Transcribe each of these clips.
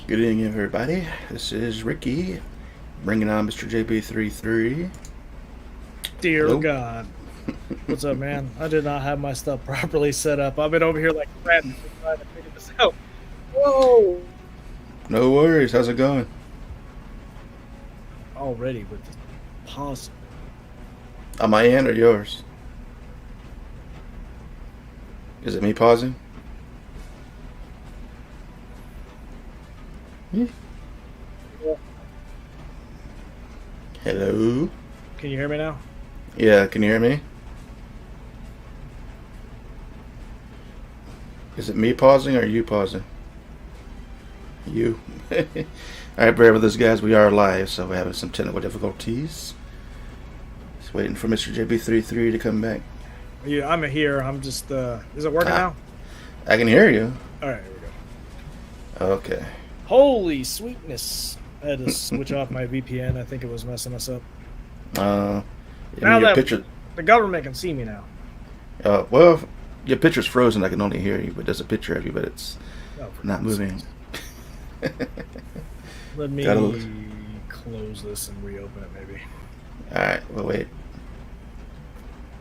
Good evening, everybody. This is Ricky, bringing on Mr. JB33. Dear Hello. God. What's up, man? I did not have my stuff properly set up. I've been over here like frantically trying to figure this out. Whoa! No worries. How's it going? Already with this pause. On my end or yours? Is it me pausing? Hello? Can you hear me now? Yeah, can you hear me? Is it me pausing or you pausing? You. Alright, bear with us, guys. We are live, so we're having some technical difficulties. Just waiting for Mr. JB33 to come back. Yeah, I'm here. I'm just, is it working now? I can hear you. Alright, here we go. Okay. Holy sweetness. I had to switch off my VPN. I think it was messing us up. Now Now your that picture. the government can see me now. Well, your picture's frozen. I can only hear you, but there's a picture of you, but it's Oh, for not God's moving. sakes. Let me close this and reopen it, maybe. Alright, well, wait.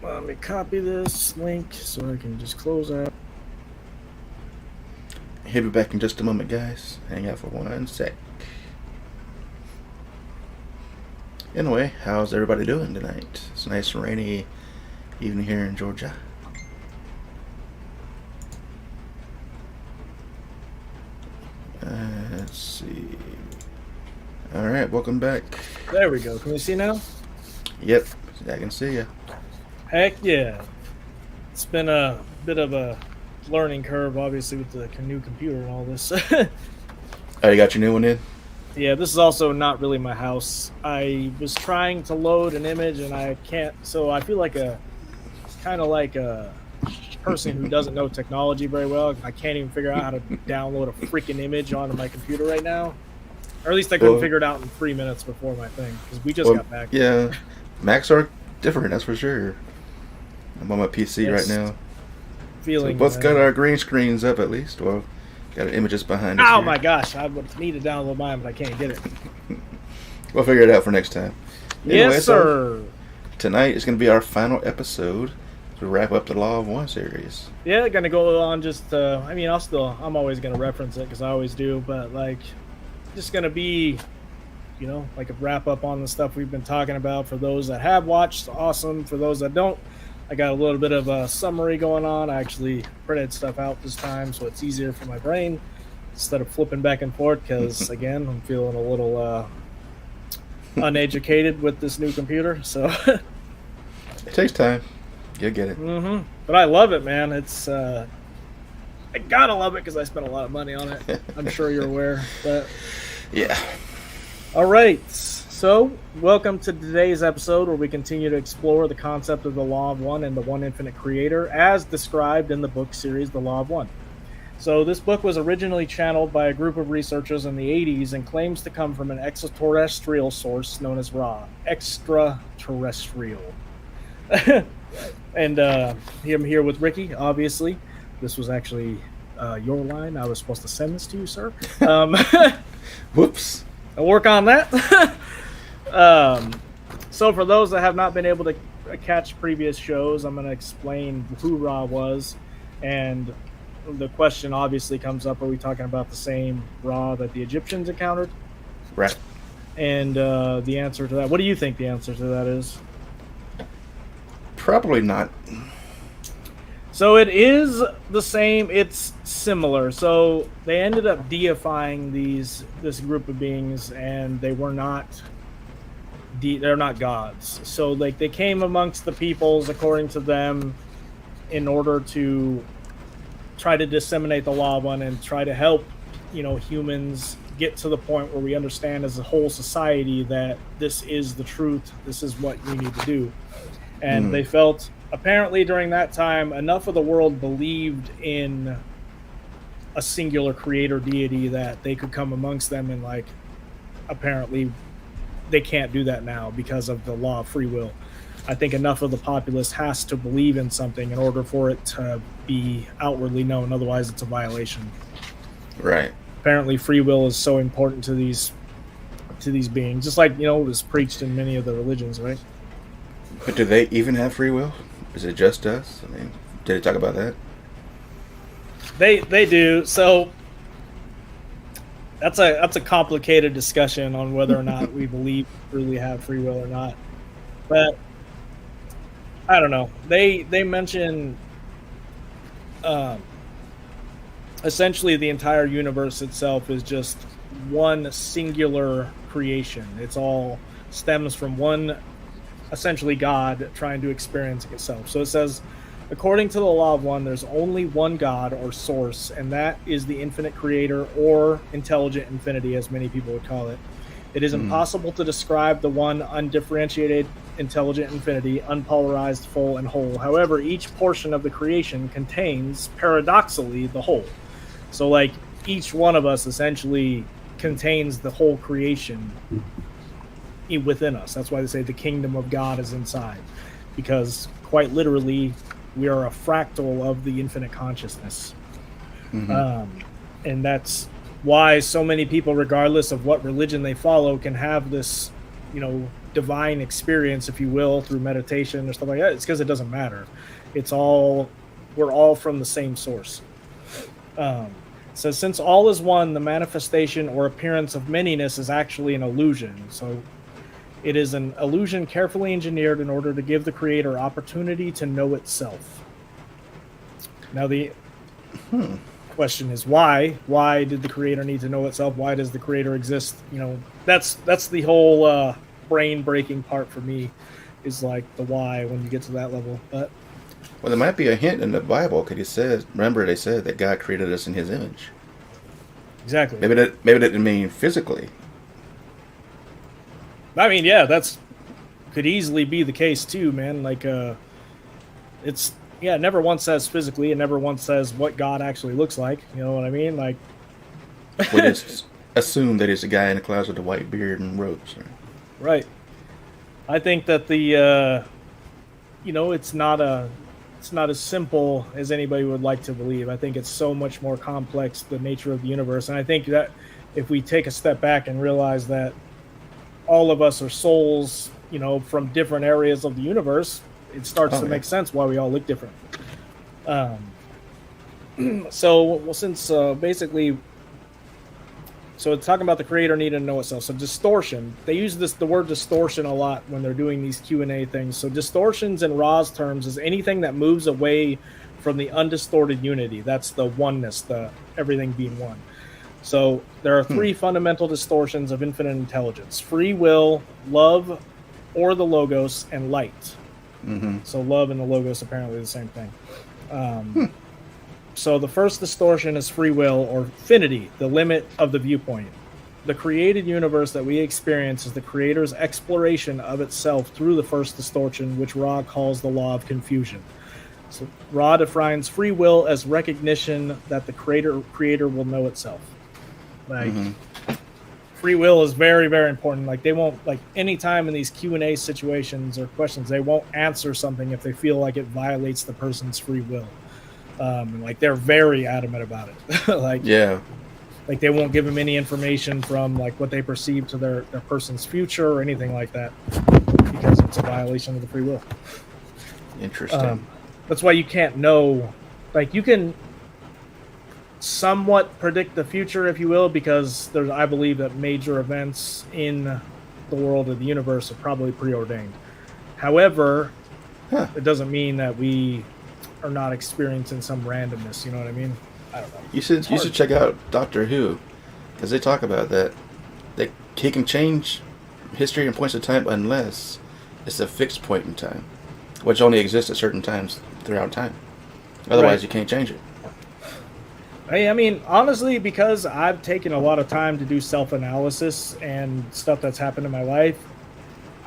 Let me copy this link so I can just close out. He'll be back in just a moment, guys. Hang out for 1 sec. Anyway, how's everybody doing tonight? It's a nice rainy evening here in Georgia. Let's see. Alright, welcome back. There we go. Can we see now? Yep, I can see you. Heck yeah. It's been a bit of a learning curve, obviously, with the new computer and all this. Oh, you got your new one in? Yeah, this is also not really my house. I was trying to load an image and I can't, so I feel like kind of like a person who doesn't know technology very well. I can't even figure out how to download a freaking image onto my computer right now. Or at least I couldn't figure it out in 3 minutes before my thing, because we just got back. Yeah, Macs are different, that's for sure. I'm on my PC right now. Feeling. So we both got our green screens up at least. Well, got our images behind us. Oh here. my gosh, I would need to download mine, but I can't get it. We'll figure it out for next time. Anyway, Yes, sir. Tonight is going to be our final episode to wrap up the Law of One series. Yeah, gonna go on just, I mean, I'm always gonna reference it because I always do, but like, just gonna be, you know, like a wrap up on the stuff we've been talking about. For those that have watched, awesome. For those that don't, I got a little bit of a summary going on. I actually printed stuff out this time, so it's easier for my brain instead of flipping back and forth, because again, I'm feeling a little uneducated with this new computer, so. It takes time. You'll get it. But I love it, man. It's I gotta love it because I spent a lot of money on it. I'm sure you're aware. But Yeah. all right, so welcome to today's episode where we continue to explore the concept of the Law of One and the One Infinite Creator as described in the book series The Law of One. So this book was originally channeled by a group of researchers in the 80s and claims to come from an extraterrestrial source known as Ra. Extraterrestrial. And I'm here with Ricky, obviously. This was actually your line. I was supposed to send this to you, sir. Whoops. I'll work on that. So for those that have not been able to catch previous shows, I'm going to explain who Ra was. And the question obviously comes up, are we talking about the same Ra that the Egyptians encountered? Right. And the answer to that, what do you think the answer to that is? Probably not. So it is the same. It's similar. So they ended up deifying this group of beings, and they were not. They're not gods. So like they came amongst the peoples, according to them, in order to try to disseminate the Law of One and try to help, humans get to the point where we understand as a whole society that this is the truth. This is what we need to do. And they felt, apparently during that time, enough of the world believed in a singular creator deity that they could come amongst them, and like, apparently they can't do that now because of the law of free will. I think enough of the populace has to believe in something in order for it to be outwardly known. Otherwise, it's a violation. Right. apparently free will is so important to these beings, just like it was preached in many of the religions, right? But do they even have free will? Is it just us? I mean, did it talk about that? They do. So that's a complicated discussion on whether or not we believe we really have free will or not. But I don't know. They mention essentially the entire universe itself is just one singular creation. It's all stems from one, essentially God trying to experience itself. So it says, according to the law of one, there's only one God or source, and that is the infinite creator, or intelligent infinity, as many people would call it. It is impossible to describe the one undifferentiated intelligent infinity, unpolarized, full, and whole. However, each portion of the creation contains, paradoxically, the whole. So, like, each one of us essentially contains the whole creation within us. That's why they say the kingdom of God is inside, because quite literally we are a fractal of the infinite consciousness. And that's why so many people, regardless of what religion they follow, can have this divine experience, if you will, through meditation or stuff like that. It's because it doesn't matter. We're all from the same source. So since all is one, the manifestation or appearance of manyness is actually an illusion. So it is an illusion carefully engineered in order to give the creator opportunity to know itself. Now the question is why? Why did the creator need to know itself? Why does the creator exist? That's the whole brain-breaking part for me, is like the why when you get to that level. But well, there might be a hint in the Bible, because it says, remember they said that God created us in His image. Exactly. Maybe that didn't mean physically. I mean, yeah, that's could easily be the case too, man. Like, it never once says physically, it never once says what God actually looks like. You know what I mean? Like, we just assume that it's a guy in the clouds with a white beard and robes. Right. I think that the it's not as simple as anybody would like to believe. I think it's so much more complex, the nature of the universe. And I think that if we take a step back and realize that all of us are souls, from different areas of the universe, it starts to make sense why we all look different. Since basically, so it's talking about the creator needing to know itself. So distortion, they use the word distortion a lot when they're doing these Q&A things. So distortions in Ra's terms is anything that moves away from the undistorted unity. That's the oneness, the everything being one. So there are three fundamental distortions of infinite intelligence: free will, love, or the logos, and light. So love and the logos apparently the same thing. So the first distortion is free will, or finity, the limit of the viewpoint. The created universe that we experience is the creator's exploration of itself through the first distortion, which Ra calls the law of confusion. So Ra defines free will as recognition that the creator will know itself. Like, free will is very, very important. Like, they won't, like, anytime in these Q&A situations or questions, they won't answer something if they feel like it violates the person's free will. Like, they're very adamant about it. Like they won't give them any information from like what they perceive to their person's future or anything like that, because it's a violation of the free will. Interesting. That's why you can't know. Like, you can somewhat predict the future, if you will, because I believe that major events in the world of the universe are probably preordained. However, it doesn't mean that we are not experiencing some randomness. You know what I mean? I don't know. You should check out Doctor Who, because they talk about that. He can change history and points of time unless it's a fixed point in time, which only exists at certain times throughout time. Otherwise, you can't change it. I mean, honestly, because I've taken a lot of time to do self-analysis and stuff that's happened in my life,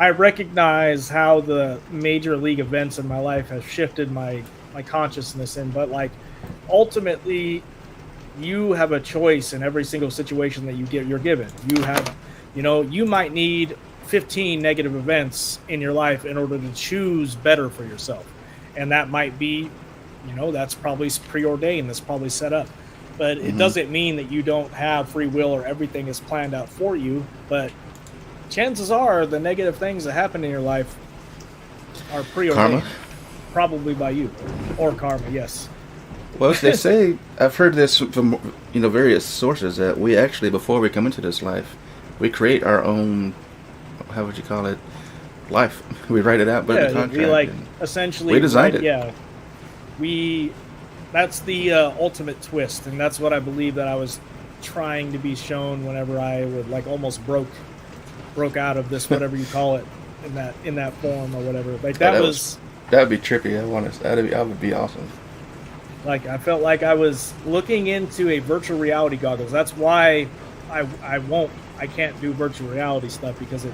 I recognize how the major league events in my life have shifted my consciousness in. But, like, ultimately, you have a choice in every single situation that you're given. You have, you might need 15 negative events in your life in order to choose better for yourself. And that might be, that's probably preordained. That's probably set up. But it doesn't mean that you don't have free will or everything is planned out for you. But chances are the negative things that happen in your life are preordained, probably by you, or karma. Yes. Well, they say, I've heard this from various sources, that we actually, before we come into this life, we create our own, how would you call it, life. We write it out, but in the contract. Essentially, we designed it. Yeah, that's the ultimate twist, and that's what I believe that I was trying to be shown whenever I would almost broke out of this, whatever you call it, in that form or whatever. That would be trippy. That would be awesome. I felt like I was looking into a virtual reality goggles. That's why I can't do virtual reality stuff, because it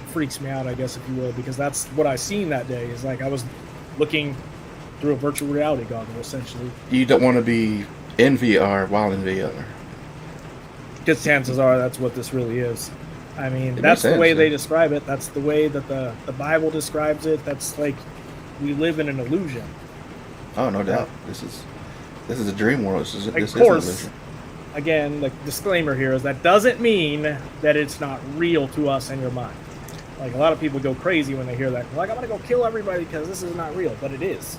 freaks me out, I guess, if you will, because that's what I seen that day. Is I was looking through a virtual reality goggle, essentially. You don't want to be in VR while in VR. Because chances are that's what this really is. I mean, that's the way they describe it. That's the way that the Bible describes it. That's we live in an illusion. Oh, no doubt. This is a dream world. This is an illusion. Again, the disclaimer here is that doesn't mean that it's not real to us in your mind. A lot of people go crazy when they hear that. I'm going to go kill everybody because this is not real. But it is.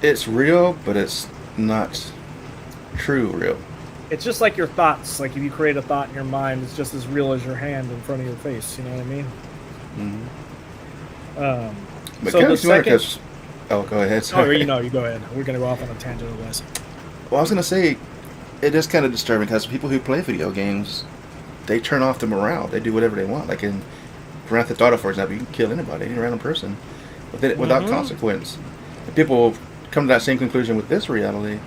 It's real, but it's not true real. It's just like your thoughts. If you create a thought in your mind, it's just as real as your hand in front of your face. You know what I mean? Mm-hmm. But so the second... Oh, go ahead. Sorry. You go ahead. We're going to go off on a tangent otherwise. Well, I was going to say, it is kind of disturbing because people who play video games, they turn off the morale. They do whatever they want. Like in Grand Theft Auto, for example, you can kill anybody, any random person, without consequence. And people come to that same conclusion with this reality.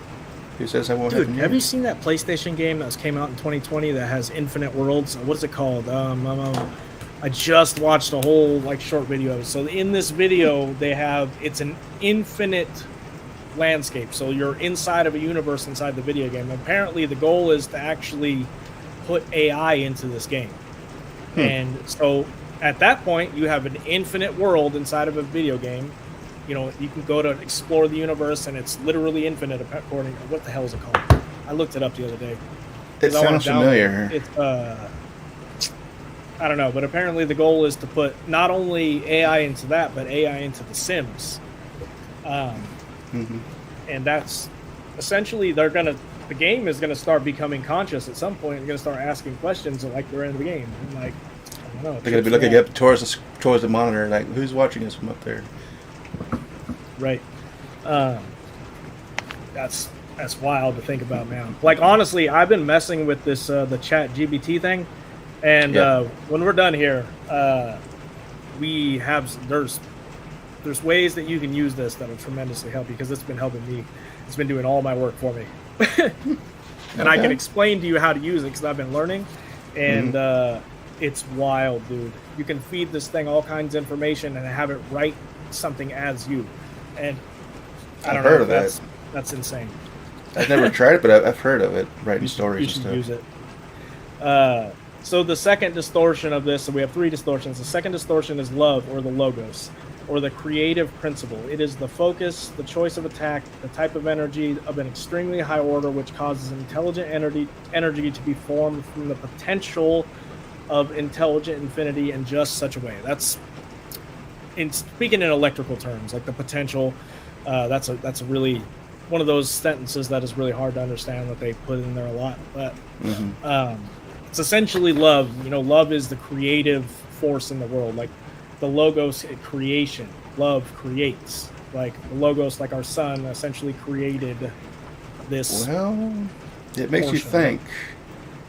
Who says that won't happen? Have you seen that PlayStation game that came out in 2020 that has infinite worlds? What is it called? I just watched a whole short video of it. So in this video, it's an infinite landscape. So you're inside of a universe inside the video game. Apparently, the goal is to actually put AI into this game. And so at that point, you have an infinite world inside of a video game. You can go to explore the universe, and it's literally infinite according to what the hell is it called? I looked it up the other day. It sounds familiar. It's I don't know, but apparently the goal is to put not only AI into that, but AI into The Sims. And that's essentially the game is gonna start becoming conscious at some point. They're gonna start asking questions they're in the game. And I don't know. They're gonna be looking up towards the monitor, who's watching us from up there. Right. That's wild to think about, man. Honestly, I've been messing with this the chat GBT thing. And when we're done here, there's ways that you can use this that will tremendously help you, because it's been helping me. It's been doing all my work for me. And I can explain to you how to use it because I've been learning. And it's wild, dude. You can feed this thing all kinds of information and have it write something as you. And I've heard of that. That's insane. I've never tried it, but I've heard of it, writing stories and stuff. You should use it. So the second distortion of this, so we have three distortions. The second distortion is love, or the logos, or the creative principle. It is the focus, the choice of attack, the type of energy of an extremely high order which causes intelligent energy to be formed from the potential of intelligent infinity in just such a way. That's speaking in electrical terms, the potential. That's a really one of those sentences that is really hard to understand that they put in there a lot. But it's essentially love. Love is the creative force in the world. The logos, creation. Love creates. The logos, our sun, essentially created this. Well, it makes you think,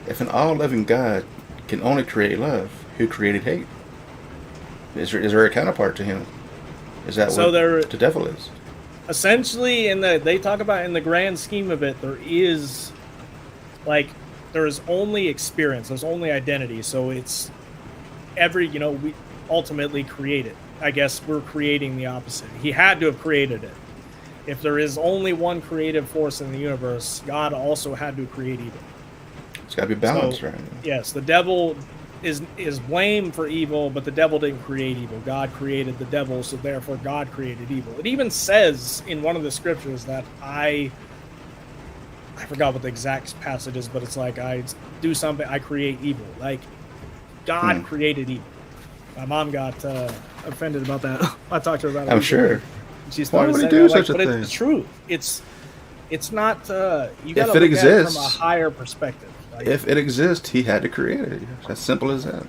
if an all-loving God can only create love, who created hate? Is there a counterpart to him? Is that what the devil is? Essentially, they talk about in the grand scheme of it, there is only experience, there's only identity. So it's we ultimately create it. I guess we're creating the opposite. He had to have created it. If there is only one creative force in the universe, God also had to create evil. It's got to be balanced, right? Yes, the devil is blamed for evil, but the devil didn't create evil. God created the devil, so therefore God created evil. It even says in one of the scriptures that I forgot what the exact passage is, but it's like I do something, I create evil. Like God created evil. My mom got offended about that. I talked to her about it. I'm sure. She Why started would he saying do that, like, such a but thing? it's true. It's not. You got to If it look at it from exists, a higher perspective. Like, if it exists, he had to create it. It's as simple as that.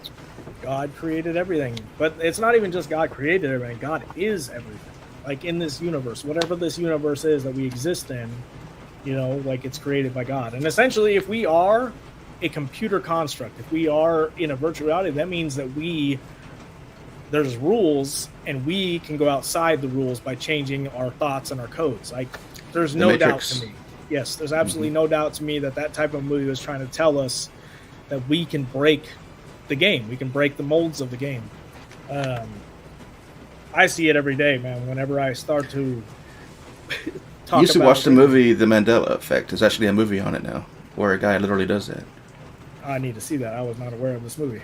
God created everything, but it's not even just God created everything. God is everything. Like in this universe, whatever this universe is that we exist in, you know, like it's created by God. And essentially, if we are a computer construct, if we are in a virtual reality, that means that there's rules, and we can go outside the rules by changing our thoughts and our codes. Like, there's no doubt to me. Yes, there's absolutely no doubt to me that type of movie was trying to tell us that we can break the game. We can break the molds of the game. I see it every day, man. Whenever I start to talk, You used to watch the movie The Mandela Effect. There's actually a movie on it now, where a guy literally does that. I need to see that. I was not aware of this movie.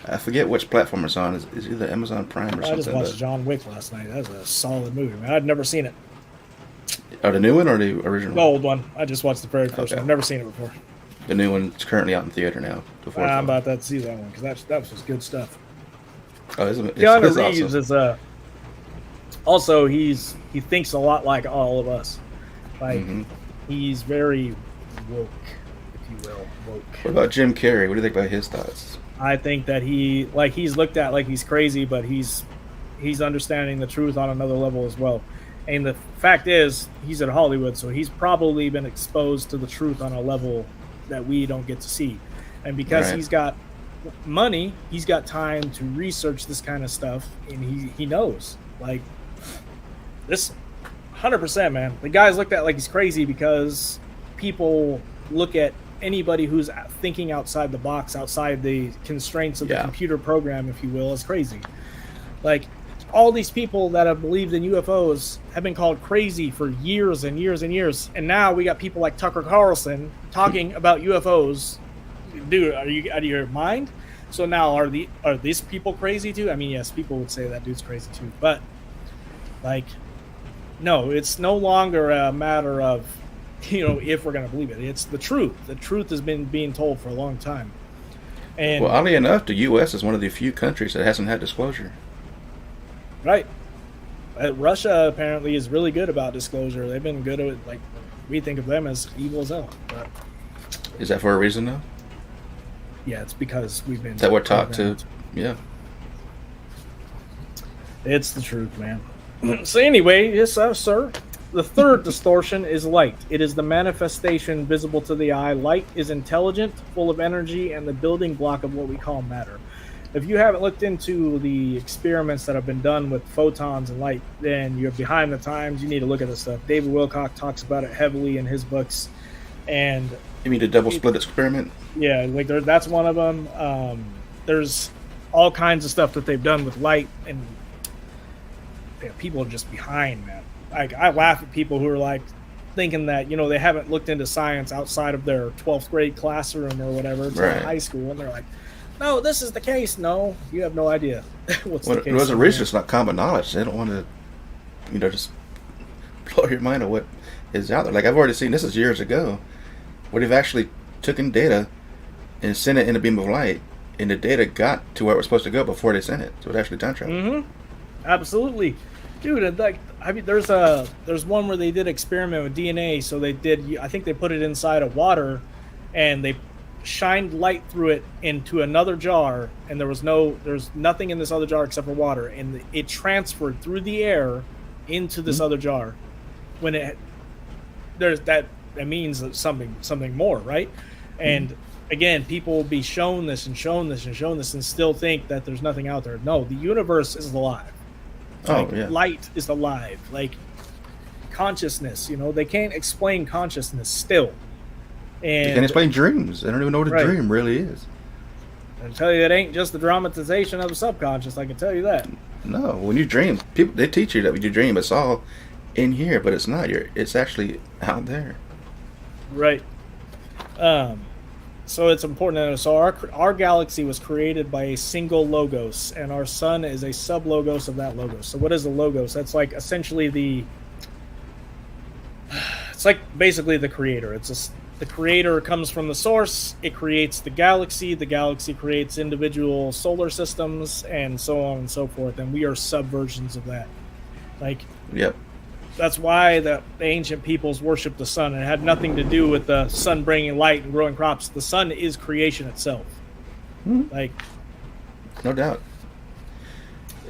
I forget which platform it's on. It's either Amazon Prime or something. I just watched John Wick last night. That was a solid movie, man. I'd never seen it. Oh, the new one or the original? The old one. I just watched the very first one. I've never seen it before. The new one's currently out in theater now. I'm about to see that one because that was just good stuff. Oh, isn't it? Keanu Reeves is also he thinks a lot like all of us. Like he's very woke, if you will, woke. What about Jim Carrey? What do you think about his thoughts? I think that he's looked at like he's crazy, but he's understanding the truth on another level as well. And the fact is, he's in Hollywood, so he's probably been exposed to the truth on a level that we don't get to see. And because he's got money, he's got time to research this kind of stuff, and he knows. Like, this 100%, man. The guy's looked at like he's crazy because people look at anybody who's thinking outside the box, outside the constraints of the computer program, if you will, as crazy. Like, all these people that have believed in UFOs have been called crazy for years and years and years. And now we got people like Tucker Carlson talking about UFOs. Dude, are you out of your mind? So now are these people crazy too? I mean, yes, people would say that dude's crazy too. But, like, no, it's no longer a matter of, you know, if we're going to believe it. It's the truth. The truth has been being told for a long time. And well, oddly enough, the U.S. is one of the few countries that hasn't had disclosure. Right. Russia apparently is really good about disclosure. They've been good at it. Like, we think of them as evil as hell. But is that for a reason, though? Yeah, it's because we've been... That we're taught to... Yeah. It's the truth, man. So anyway, yes, sir. The third distortion is light. It is the manifestation visible to the eye. Light is intelligent, full of energy, and the building block of what we call matter. If you haven't looked into the experiments that have been done with photons and light, then you're behind the times. You need to look at this stuff. David Wilcock talks about it heavily in his books. And you mean the double split experiment? Yeah, like that's one of them. There's all kinds of stuff that they've done with light, and people are just behind, man. Like, I laugh at people who are like thinking that, you know, they haven't looked into science outside of their 12th grade classroom or whatever. It's like high school, and they're like, no, this is the case. No, you have no idea what's the case. It was a reason it's not common knowledge. They don't want to, you know, just blow your mind on what is out there. Like, I've already seen, this is years ago, where they've actually taken data and sent it in a beam of light, and the data got to where it was supposed to go before they sent it. So it actually time traveled. Absolutely. Dude, like, I mean, there's one where they did experiment with DNA. So they did, I think they put it inside of water, and they shined light through it into another jar, and there's nothing in this other jar except for water, and it transferred through the air into this other jar. When that means that something more, right? And again, people will be shown this and shown this and shown this and still think that there's nothing out there. No, the universe is alive. Light is alive. Like, consciousness, you know, they can't explain consciousness still. And they can't explain dreams. They don't even know what a dream really is. I tell you, it ain't just the dramatization of the subconscious. I can tell you that. No, when you dream, people, they teach you that when you dream, it's all in here, but it's not. It's actually out there. Right. So it's important to know. So our galaxy was created by a single logos, and our sun is a sub-logos of that logos. So what is the logos? That's like essentially it's it's like basically the creator. The creator comes from the source. It creates the galaxy. The galaxy creates individual solar systems, and so on and so forth. And we are subversions of that. Like, Yep. that's why the ancient peoples worshipped the sun. It had nothing to do with the sun bringing light and growing crops. The sun is creation itself. Like, No doubt.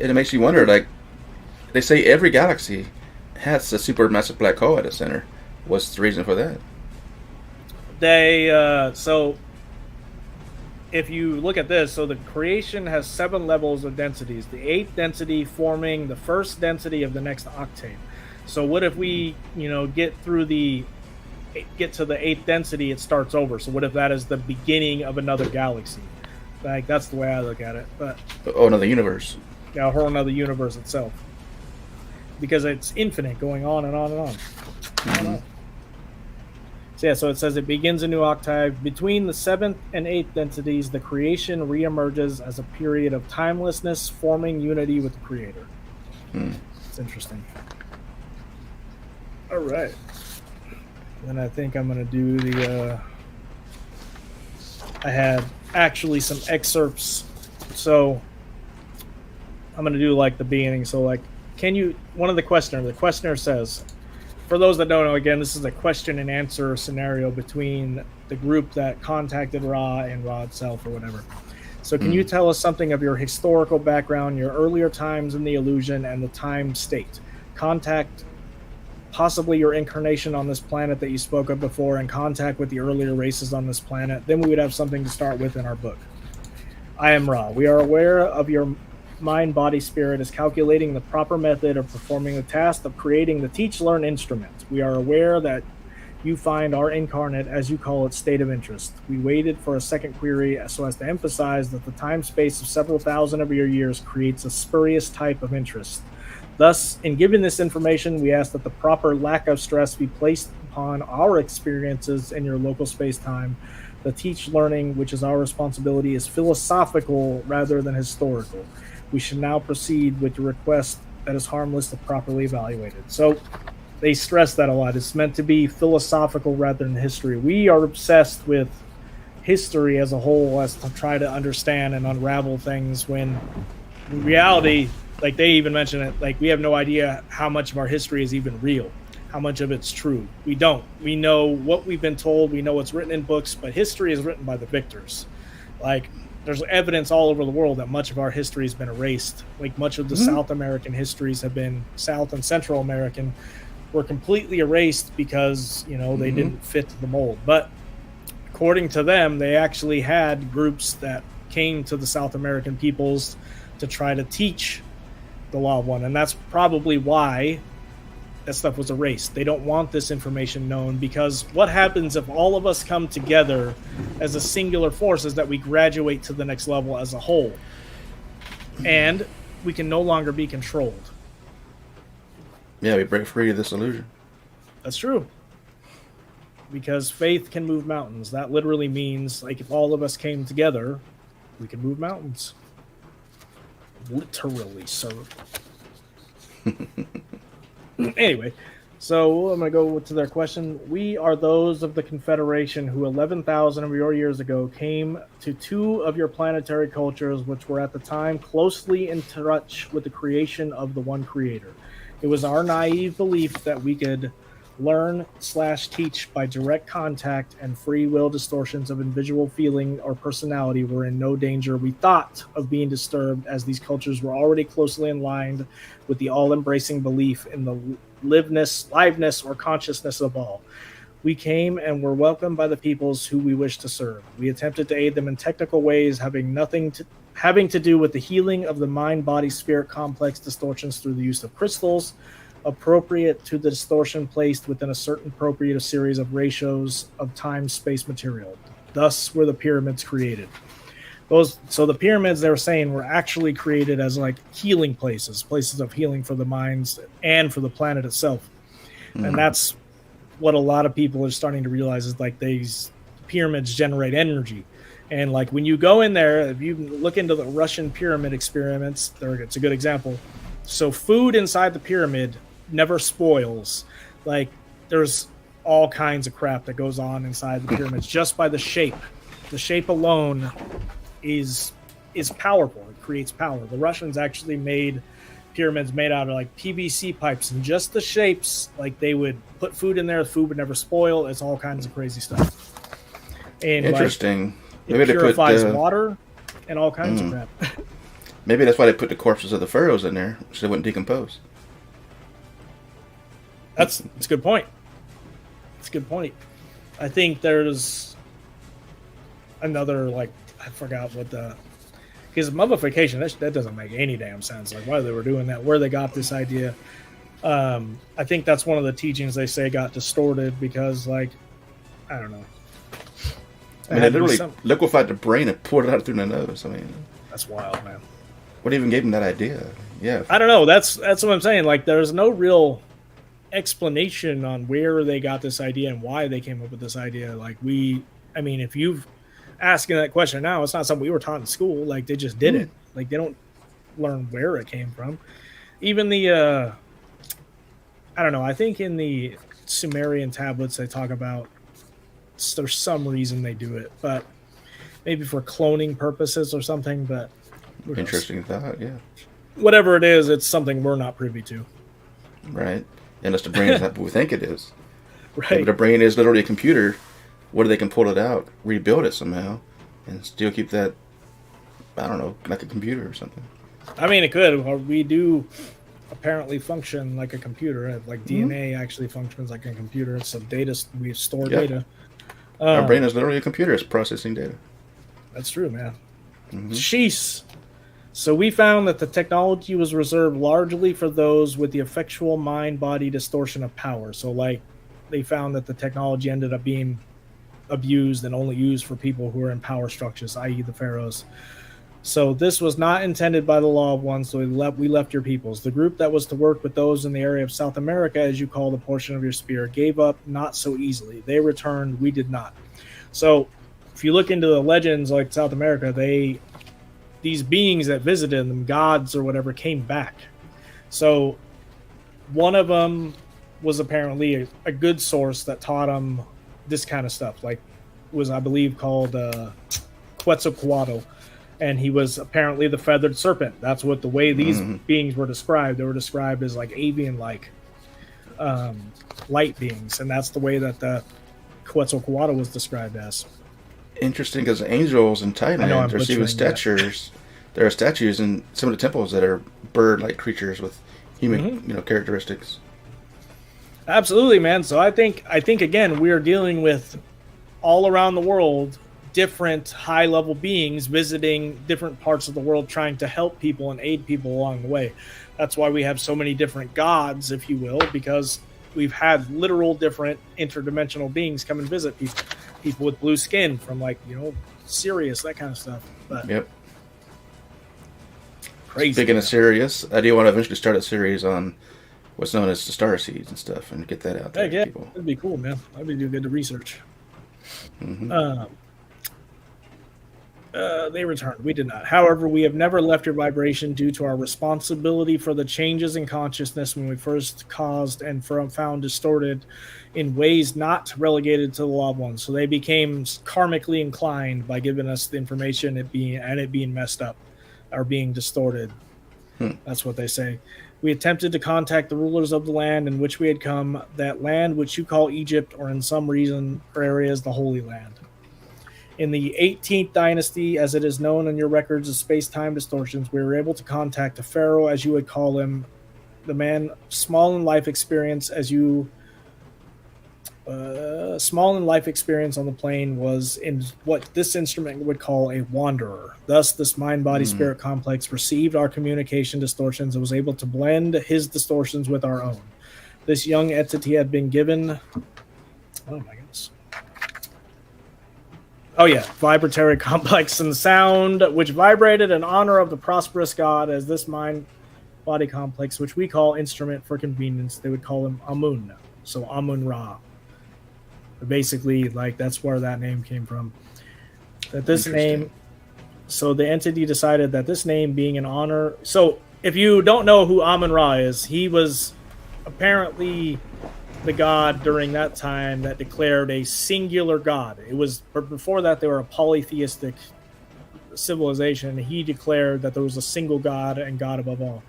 And it makes you wonder, like, they say every galaxy has a supermassive black hole at the center. What's the reason for that? so if you look at this, so the creation has 7 levels of densities. The 8th density forming the first density of the next octave. So what if we, get to the 8th density, it starts over. So what if that is the beginning of another galaxy? Like, that's the way I look at it. But Oh, another universe. a whole another universe itself, because it's infinite, going on and on and on. I don't know. So yeah, so it says it begins a new octave. Between the 7th and 8th densities, the creation reemerges as a period of timelessness, forming unity with the creator. It's interesting. All right. Then I think I'm going to do the... I had actually some excerpts. So I'm going to do like the beginning. So like, the questioner says, for those that don't know, again, this is a question and answer scenario between the group that contacted Ra and Ra itself or whatever. So can you tell us something of your historical background, your earlier times in the illusion, and the time state? Contact, possibly your incarnation on this planet that you spoke of before, and contact with the earlier races on this planet. Then we would have something to start with in our book. I am Ra. We are aware of your mind, body, spirit is calculating the proper method of performing the task of creating the teach-learn instrument. We are aware that you find our incarnate, as you call it, state of interest. We waited for a second query so as to emphasize that the time-space of several thousand of your years creates a spurious type of interest. Thus, in giving this information, we ask that the proper lack of stress be placed upon our experiences in your local space-time. The teach-learning, which is our responsibility, is philosophical rather than historical. We should now proceed with the request that is harmless if properly evaluated. So they stress that a lot. It's meant to be philosophical rather than history. We are obsessed with history as a whole, as to try to understand and unravel things, when in reality, like they even mention it, like we have no idea how much of our history is even real, how much of it's true. We don't. We know what we've been told. We know what's written in books, but history is written by the victors. Like, there's evidence all over the world that much of our history has been erased. Like, much of the South American histories have been, South and Central American, were completely erased because, they didn't fit the mold. But according to them, they actually had groups that came to the South American peoples to try to teach the Law of One. And that's probably why that stuff was erased. They don't want this information known, because what happens if all of us come together as a singular force is that we graduate to the next level as a whole, and we can no longer be controlled. Yeah, we break free of this illusion. That's true. Because faith can move mountains. That literally means, like, if all of us came together, we can move mountains. Literally, sir. Anyway, so I'm going to go to their question. We are those of the Confederation who 11,000 of your years ago came to 2 of your planetary cultures, which were at the time closely in touch with the creation of the one creator. It was our naive belief that we could learn/teach by direct contact, and free will distortions of individual feeling or personality were in no danger, we thought, of being disturbed, as these cultures were already closely aligned with the all-embracing belief in the liveness or consciousness of all. We came and were welcomed by the peoples who we wished to serve. We attempted to aid them in technical ways having to do with the healing of the mind-body-spirit complex distortions through the use of crystals, appropriate to the distortion placed within a certain appropriate series of ratios of time-space material. Thus were the pyramids created. So the pyramids, they were saying, were actually created as like healing places of healing for the minds and for the planet itself. And that's what a lot of people are starting to realize, is like these pyramids generate energy. And like when you go in there, if you look into the Russian pyramid experiments, it's a good example. So food inside the pyramid never spoils. Like there's all kinds of crap that goes on inside the pyramids just by the shape. The shape alone is powerful. It creates power. The Russians actually made pyramids made out of like PVC pipes, and just the shapes, like they would put food in there, the food would never spoil. It's all kinds of crazy stuff. And interesting. Like, it purifies water and all kinds of crap. Maybe that's why they put the corpses of the pharaohs in there, so they wouldn't decompose. That's a good point. That's a good point. I think there's another, like, I forgot what the... Because mummification, that doesn't make any damn sense. Like, why they were doing that, where they got this idea. I think that's one of the teachings they say got distorted because, like, I don't know. I mean, they literally liquefied the brain and poured it out through the nose. I mean... That's wild, man. What even gave them that idea? Yeah. I don't know. That's what I'm saying. Like, there's no real explanation on where they got this idea and why they came up with this idea. Like, I mean, if you've asking that question now, it's not something we were taught in school. Like, they just did it. Like, they don't learn where it came from. Even the, I don't know. I think in the Sumerian tablets, they talk about there's some reason they do it, but maybe for cloning purposes or something. But interesting thought, yeah. Whatever it is, it's something we're not privy to. Right. Unless the brain is not what we think it is. Right. Maybe the brain is literally a computer. What if they can pull it out, rebuild it somehow, and still keep that, I don't know, like a computer or something? I mean, it could. We do apparently function like a computer. Like DNA actually functions like a computer. It's some data. We store data. Our brain is literally a computer. It's processing data. That's true, man. Sheesh. So we found that the technology was reserved largely for those with the effectual mind-body distortion of power. So, like, they found that the technology ended up being abused and only used for people who are in power structures, i.e. the pharaohs. So this was not intended by the law of one, so we left your peoples. The group that was to work with those in the area of South America, as you call the portion of your spear, gave up not so easily. They returned, we did not. So if you look into the legends like South America, these beings that visited them, gods or whatever, came back. So one of them was apparently a good source that taught them this kind of stuff. Like, was, I believe, called Quetzalcoatl. And he was apparently the feathered serpent. That's what the way these beings were described. They were described as like avian-like light beings. And that's the way that the Quetzalcoatl was described as. Interesting, because angels in Thailand receive statues. There are statues in some of the temples that are bird-like creatures with human, characteristics. Absolutely, man. So I think again, we are dealing with all around the world different high-level beings visiting different parts of the world, trying to help people and aid people along the way. That's why we have so many different gods, if you will, because we've had literal different interdimensional beings come and visit people. People with blue skin from, like, Sirius, that kind of stuff. But yep. Crazy. Speaking of Sirius, I do want to eventually start a series on what's known as the star seeds and stuff and get that out there to people. That'd be cool, man. That'd be good to research. They returned. We did not. However, we have never left your vibration due to our responsibility for the changes in consciousness when we first caused and found distorted in ways not relegated to the law of one. So they became karmically inclined by giving us the information it being messed up or being distorted. That's what they say. We attempted to contact the rulers of the land in which we had come, that land which you call Egypt, or in some reason or areas the Holy Land. In the 18th dynasty, as it is known in your records of space-time distortions, we were able to contact a pharaoh, as you would call him, the man small in life experience small in life experience on the plane was in what this instrument would call a wanderer. Thus, this mind-body-spirit complex received our communication distortions and was able to blend his distortions with our own. This young entity had been given... Oh, my goodness. Oh, yeah. Vibratory complex and sound, which vibrated in honor of the prosperous god as this mind-body complex, which we call instrument for convenience. They would call him Amun. So Amun-Ra. Basically, like, that's where that name came from. That this name... So the entity decided that this name being in honor... So if you don't know who Amun-Ra is, he was apparently the god during that time that declared a singular god. It was, but before that they were a polytheistic civilization. He declared that there was a single god and God above all.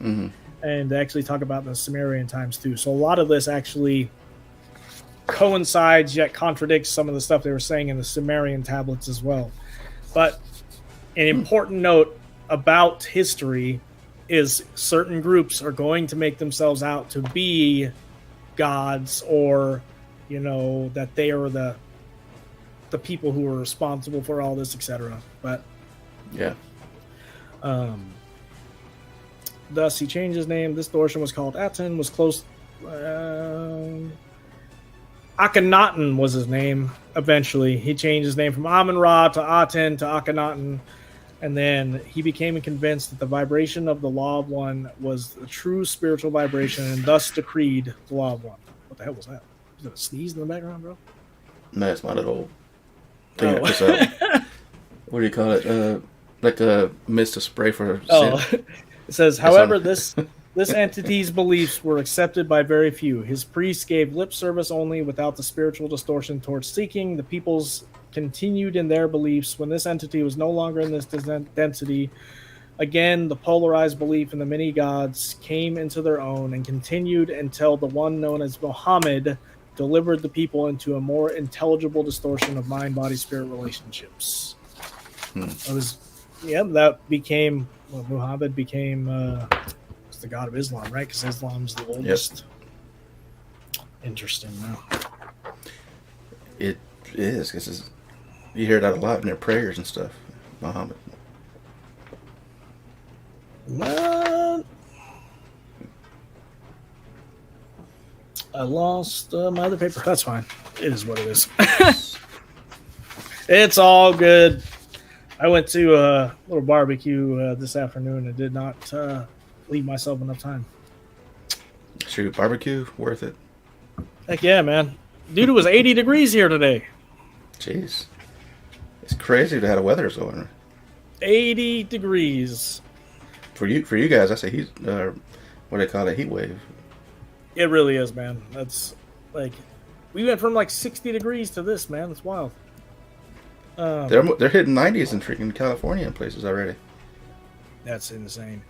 Mm-hmm. And they actually talk about the Sumerian times too. So a lot of this actually coincides yet contradicts some of the stuff they were saying in the Sumerian tablets as well. But an important note about history is certain groups are going to make themselves out to be gods, or that they are the people who are responsible for all this, etc. But yeah, thus he changed his name. This distortion was called Aten, was close. Akhenaten was his name. Eventually, he changed his name from Amun-Ra to Aten to Akhenaten, and then he became convinced that the vibration of the Law of One was the true spiritual vibration, and thus decreed the Law of One. What the hell was that? Was that a sneeze in the background, bro? No, it's not at all. Thing what do you call it? Like a mist of spray for. It says, however, this entity's beliefs were accepted by very few. His priests gave lip service only, without the spiritual distortion towards seeking. The peoples continued in their beliefs. When this entity was no longer in this density, again, the polarized belief in the many gods came into their own and continued until the one known as Muhammad delivered the people into a more intelligible distortion of mind, body, spirit relationships. That became, Muhammad became the god of Islam, right? Because Islam's the oldest. Yep. Interesting, now. It is, because you hear that a lot in their prayers and stuff. Muhammad. What? I lost my other paper. That's fine. It is what it is. It's all good. I went to a little barbecue this afternoon and did not leave myself enough time. Shoot, barbecue, worth it. Heck yeah, man. Dude, it was 80 degrees here today. Jeez. It's crazy to how the weather is going. 80 degrees. For you guys, that's a heat, what do they call it, heat wave. It really is, man. That's like, we went from like 60 degrees to this, man. It's wild. They're hitting 90s in freaking California in places already. That's insane.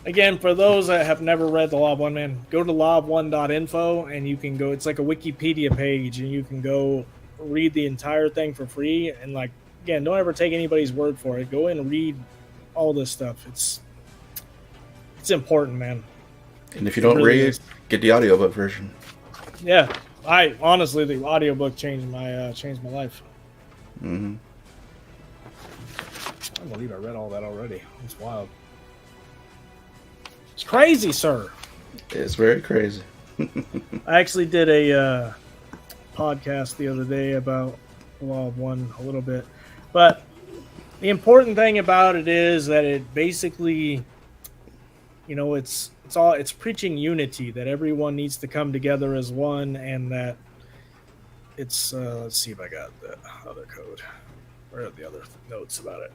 Again, for those that have never read The Law of One, man, go to lawofone.info and you can go, it's like a Wikipedia page, and you can go read the entire thing for free. And like, again, don't ever take anybody's word for it. Go in and read all this stuff. It's important, man. And if you don't read, get the audiobook version. Yeah, I honestly, the audiobook changed my life. Mm-hmm. I can't believe I read all that already. It's wild. It's crazy, sir. It's very crazy. I actually did a podcast the other day about the Law of One a little bit, but the important thing about it is that it basically, it's preaching unity, that everyone needs to come together as one, and that it's let's see if I got the other code. Where are the other notes about it?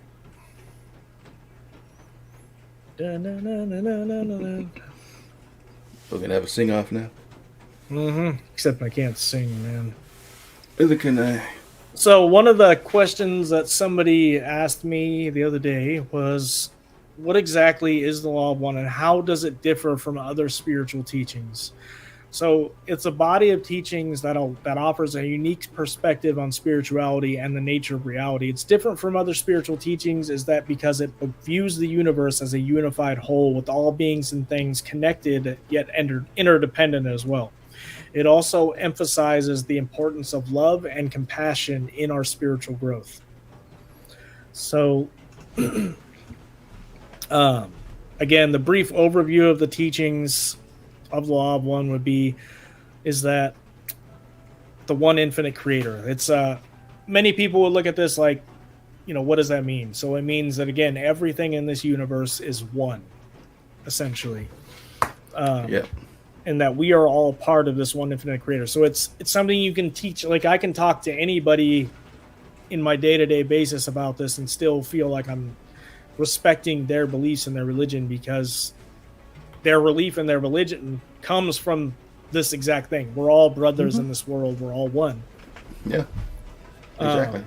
We're gonna have a sing off now. Except I can't sing, man. Neither can I. So one of the questions that somebody asked me the other day was, what exactly is the Law of One, and how does it differ from other spiritual teachings? So it's a body of teachings that offers a unique perspective on spirituality and the nature of reality. It's different from other spiritual teachings is that because it views the universe as a unified whole with all beings and things connected yet interdependent as well. It also emphasizes the importance of love and compassion in our spiritual growth. So, again, the brief overview of the teachings of the Law of One is that the one infinite creator. It's many people would look at this like, what does that mean? So it means that, again, everything in this universe is one, essentially. And that we are all part of this one infinite creator. So it's something you can teach. Like, I can talk to anybody in my day-to-day basis about this and still feel like I'm respecting their beliefs and their religion, because their belief in their religion comes from this exact thing. We're all brothers in this world. We're all one. Yeah, exactly.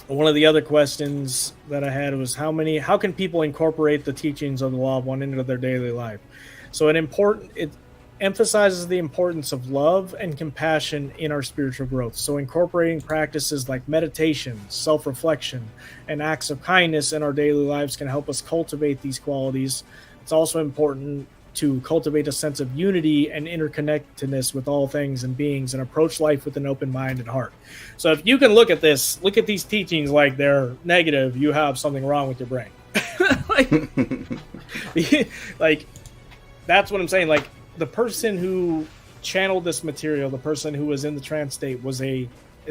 One of the other questions that I had was how can people incorporate the teachings of the law of one into their daily life? So it emphasizes the importance of love and compassion in our spiritual growth. So incorporating practices like meditation, self-reflection, and acts of kindness in our daily lives can help us cultivate these qualities. It's also important to cultivate a sense of unity and interconnectedness with all things and beings, and approach life with an open mind and heart. So if you can look at these teachings like they're negative, you have something wrong with your brain. like that's what I'm saying. Like, the person who channeled this material, the person who was in the trance state, is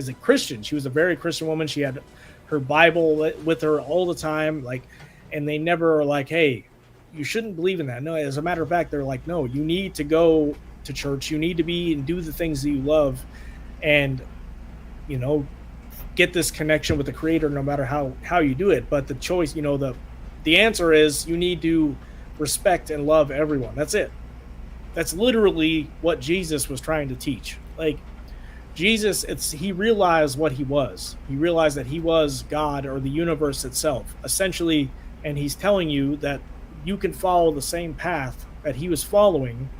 a Christian. She was a very Christian woman. She had her Bible with her all the time, and they never are like, hey, you shouldn't believe in that. No, as a matter of fact, they're like, no, you need to go to church. You need to be and do the things that you love, and get this connection with the Creator, no matter how you do it. But the choice, the answer is you need to respect and love everyone. That's it. That's literally what Jesus was trying to teach. Like, Jesus, he realized what he was. He realized that he was God, or the universe itself, essentially, and he's telling you that you can follow the same path that he was following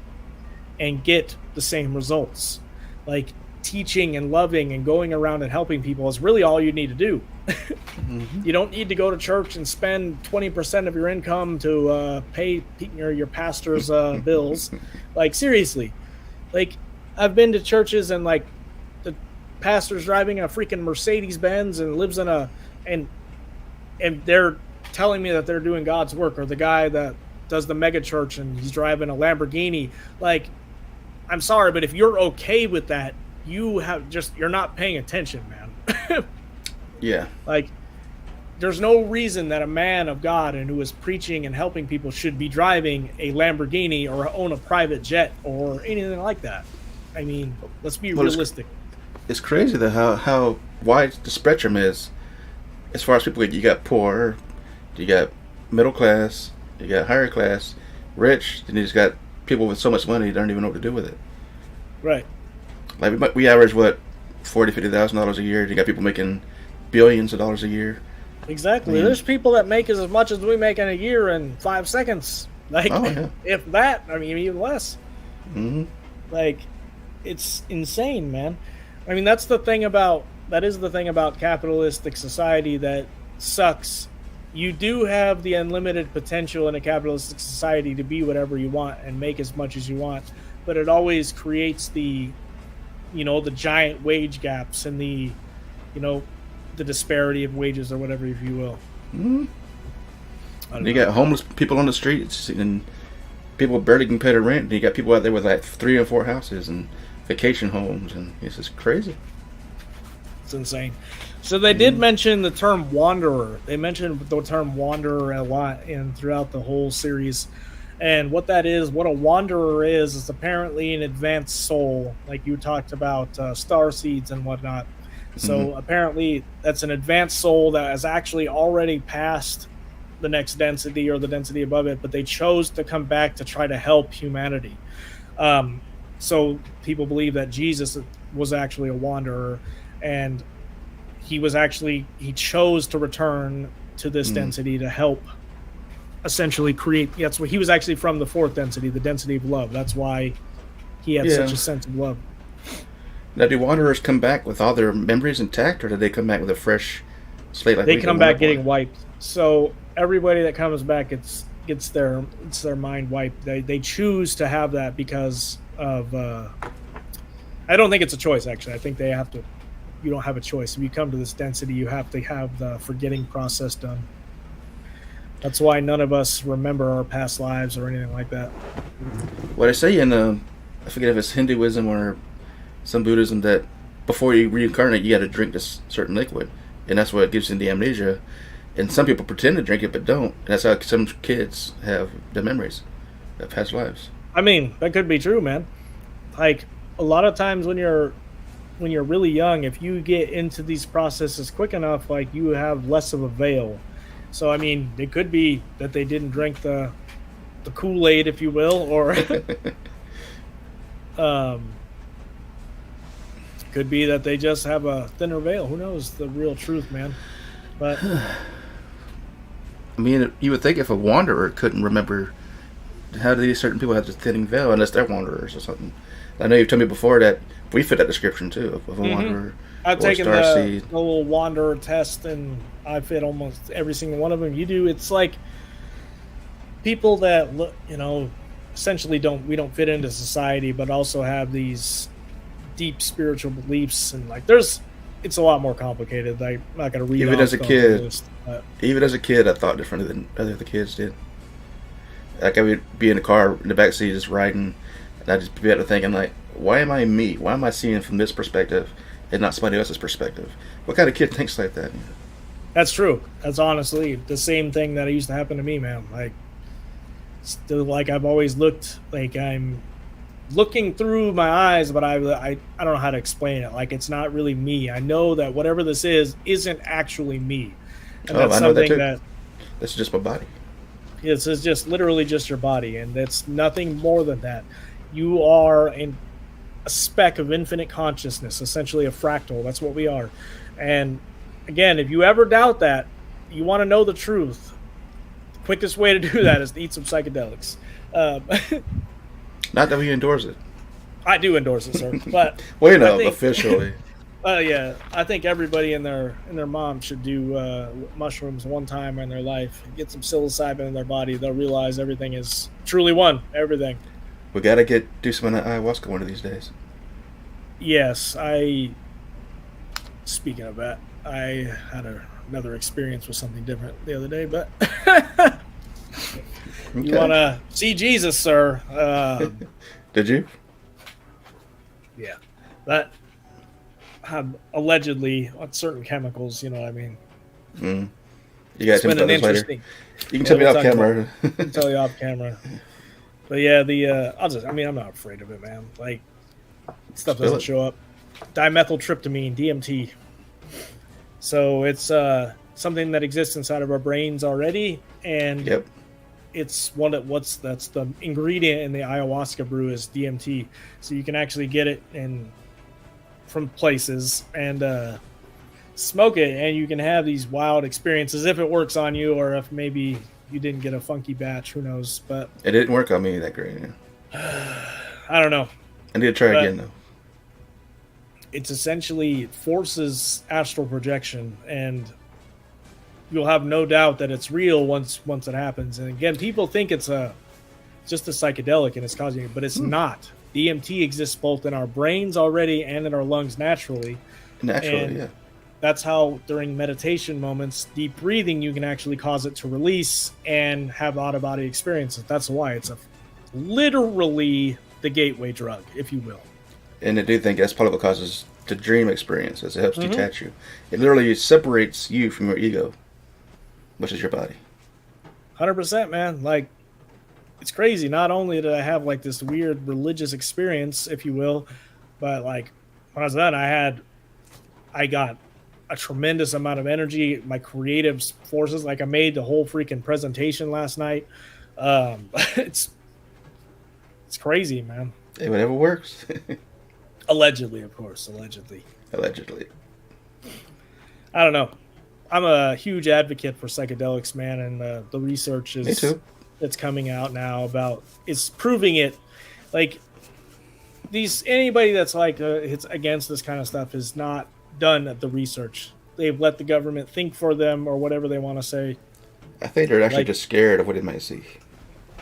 and get the same results. Like, teaching and loving and going around and helping people is really all you need to do. You don't need to go to church and spend 20% of your income to pay your pastor's bills. Like, seriously. Like, I've been to churches and like the pastor's driving a freaking Mercedes Benz and lives in and they're telling me that they're doing God's work, or the guy that does the mega church and he's driving a Lamborghini. Like, I'm sorry, but if you're okay with that, you're not paying attention, man. Yeah. Like, there's no reason that a man of God and who is preaching and helping people should be driving a Lamborghini or own a private jet or anything like that. I mean, let's be realistic. It's crazy that how wide the spectrum is as far as people. You got poor, you got middle class, you got higher class, rich, and you just got people with so much money they don't even know what to do with it. Right. Like, we average what, $40,000-$50,000 a year. You got people making billions of dollars a year. Exactly. There's people that make as much as we make in a year in 5 seconds. Like, if that, I mean, even less. Mm-hmm. Like, it's insane, man. I mean, that is the thing about capitalistic society that sucks. You do have the unlimited potential in a capitalistic society to be whatever you want and make as much as you want, but it always creates the giant wage gaps and the disparity of wages, or whatever, if you will. Mm-hmm. You got homeless people on the streets, and people barely can pay their rent, and you got people out there with like 3 or 4 houses and vacation homes, and it's just crazy. It's insane. So they did mention the term wanderer. They mentioned the term wanderer a lot throughout the whole series. And what a wanderer is apparently an advanced soul, like you talked about star seeds and whatnot. So apparently that's an advanced soul that has actually already passed the next density or the density above it, but they chose to come back to try to help humanity. So people believe that Jesus was actually a wanderer, and he chose to return to this density to help essentially create. That's what he was actually from, the 4th density, the density of love. That's why he had such a sense of love. Now, do wanderers come back with all their memories intact, or do they come back with a fresh slate? Like they come back getting wiped. So everybody that comes back gets their mind wiped. They choose to have that because of. I don't think it's a choice. Actually, I think they have to. You don't have a choice. If you come to this density, you have to have the forgetting process done. That's why none of us remember our past lives or anything like that. Well, they say in I forget if it's Hinduism or some Buddhism, that before you reincarnate, you got to drink this certain liquid, and that's what gives you the amnesia. And some people pretend to drink it but don't. And that's how some kids have the memories of past lives. I mean, that could be true, man. Like, a lot of times when you're really young, if you get into these processes quick enough, like, you have less of a veil. So, I mean, it could be that they didn't drink the the Kool-Aid, if you will, or um, could be that they just have a thinner veil. Who knows the real truth, man? But I mean, you would think if a wanderer couldn't remember, how do these certain people have this thinning veil unless they're wanderers or something? I know you've told me before that we fit that description too of a wanderer. I've or taken starseed. the little wanderer test, and I fit almost every single one of them. You do. It's like people that look, essentially we don't fit into society, but also have these deep spiritual beliefs, and like it's a lot more complicated. I'm not going to read Even off as a the kid, list, but even as a kid, I thought differently than other kids did. Like I would be in the car in the back seat just riding, and I'd just be able to thinking like, why am I me? Why am I seeing from this perspective and not somebody else's perspective? What kind of kid thinks like that? that's true. That's honestly the same thing that used to happen to me, man. Like, still, like I've always looked like I'm looking through my eyes, but I don't know how to explain it. Like, it's not really me. I know that whatever this isn't actually me, and that's I know that something too. That's just my body. it's just literally just your body, and it's nothing more than that. You are a speck of infinite consciousness, essentially a fractal. That's what we are. And again, if you ever doubt that, you want to know the truth. The quickest way to do that is to eat some psychedelics. Not that we endorse it. I do endorse it, sir. But Officially. yeah, I think everybody and their mom should do mushrooms one time in their life. Get some psilocybin in their body. They'll realize everything is truly one. Everything. We gotta do some of that ayahuasca one of these days. Yes, speaking of that, I had another experience with something different the other day, but you want to see Jesus, sir. Did you? Yeah. That had allegedly on certain chemicals, you know what I mean? Mm. You guys It's been can an interesting. You can tell me off camera. I can tell you off camera. But yeah, I'm not afraid of it, man. Like, stuff doesn't show up. Dimethyltryptamine, DMT. So it's something that exists inside of our brains already, and Yep. it's that's the ingredient in the ayahuasca brew is DMT. So you can actually get it from places and smoke it, and you can have these wild experiences if it works on you, or if maybe you didn't get a funky batch, who knows? But it didn't work on me that great. Yeah. I don't know. I need to try again though. It's essentially forces astral projection, and you'll have no doubt that it's real once it happens. And again, people think it's just a psychedelic and it's causing it, but it's not. DMT exists both in our brains already and in our lungs naturally. Naturally, yeah. That's how during meditation moments, deep breathing, you can actually cause it to release and have out-of-body experiences. That's why it's literally the gateway drug, if you will. And I do think that's part of what causes the dream experiences. It helps detach you. It literally separates you from your ego, which is your body. 100%, man. Like, it's crazy. Not only did I have like this weird religious experience, if you will, but like when I was done, I got a tremendous amount of energy, my creative forces. Like, I made the whole freaking presentation last night. It's crazy, man. Hey, whatever works. Allegedly, of course. Allegedly. I don't know. I'm a huge advocate for psychedelics, man, and the research Me too. that's coming out now it's proving it. Like, anybody that's like it's against this kind of stuff is not done the research. They've let the government think for them, or whatever they want to say. I think they're actually just scared of what they might see.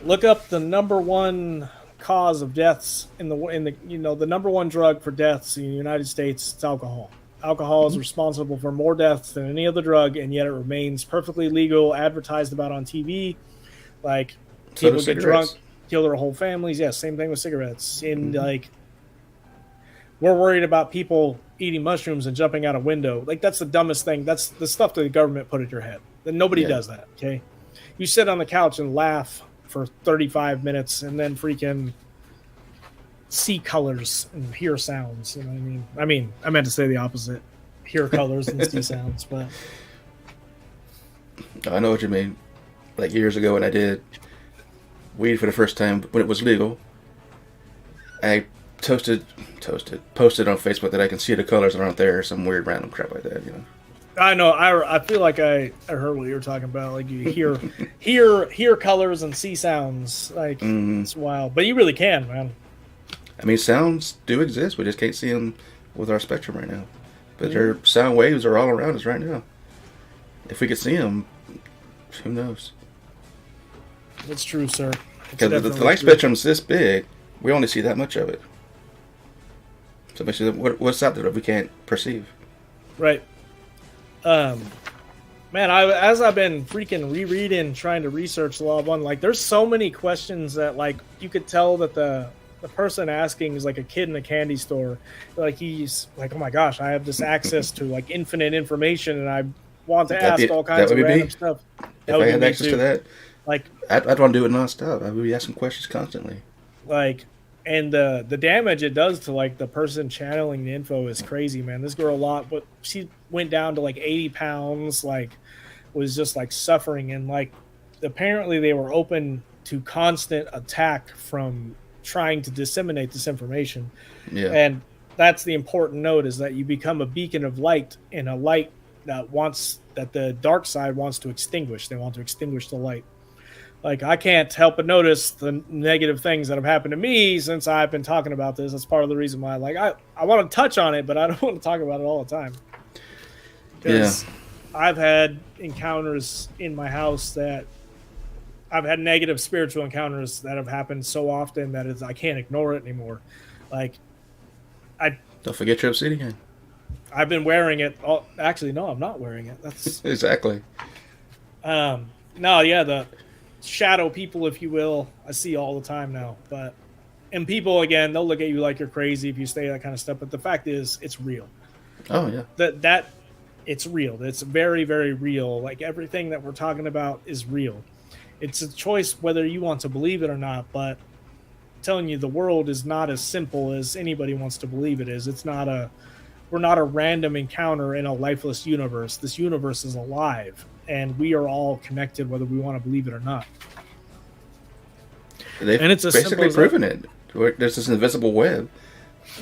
Look up the number one cause of deaths in the number one drug for deaths in the United States. It's alcohol. Alcohol is responsible for more deaths than any other drug, and yet it remains perfectly legal, advertised about on TV. Like, people get drunk, kill their whole families. Yeah, same thing with cigarettes. And like, we're worried about people eating mushrooms and jumping out a window. Like, that's the dumbest thing. That's the stuff that the government put in your head. That nobody does that. Okay, you sit on the couch and laugh for 35 minutes, and then freaking see colors and hear sounds. You know what I mean? I meant to say the opposite. Hear colors and see sounds, but I know what you mean. Like years ago when I did weed for the first time when it was legal. I posted on Facebook that I can see the colors that aren't there, some weird random crap like that, you know. I know. I feel like I heard what you were talking about. Like you hear colors and see sounds. Like it's wild, but you really can, man. I mean, sounds do exist. We just can't see them with our spectrum right now. But their sound waves are all around us right now. If we could see them, who knows? It's true, sir. Because the light spectrum's this big, we only see that much of it. So basically, what's out there that we can't perceive? Right. Man, as I've been freaking rereading, trying to research Law of One, like there's so many questions that like you could tell that the person asking is like a kid in a candy store. Like he's like, oh my gosh, I have this access to like infinite information, and I want to ask all kinds of random stuff. If I had access to that, like I'd want to do it nonstop. I would be asking questions constantly. Like, and the damage it does to like the person channeling the info is crazy, man. This girl but she went down to like 80 pounds, like was just like suffering, and like apparently they were open to constant attack from trying to disseminate this information. Yeah. And that's the important note, is that you become a beacon of light, and a light that the dark side wants to extinguish. They want to extinguish the light. Like, I can't help but notice the negative things that have happened to me since I've been talking about this. That's part of the reason why, like, I want to touch on it, but I don't want to talk about it all the time. Because I've had encounters in my house that I've had negative spiritual encounters that have happened so often that I can't ignore it anymore. Like, don't forget your obsidian. I've been wearing it. Actually, no, I'm not wearing it. That's exactly. The shadow people, if you will, I see all the time now. And people, again, they'll look at you like you're crazy if you say that kind of stuff. But the fact is, it's real. Oh yeah. That it's real. It's very, very real. Like, everything that we're talking about is real. It's a choice whether you want to believe it or not. But I'm telling you, the world is not as simple as anybody wants to believe it is. We're not a random encounter in a lifeless universe. This universe is alive, and we are all connected, whether we want to believe it or not. They've basically proven it. There's this invisible web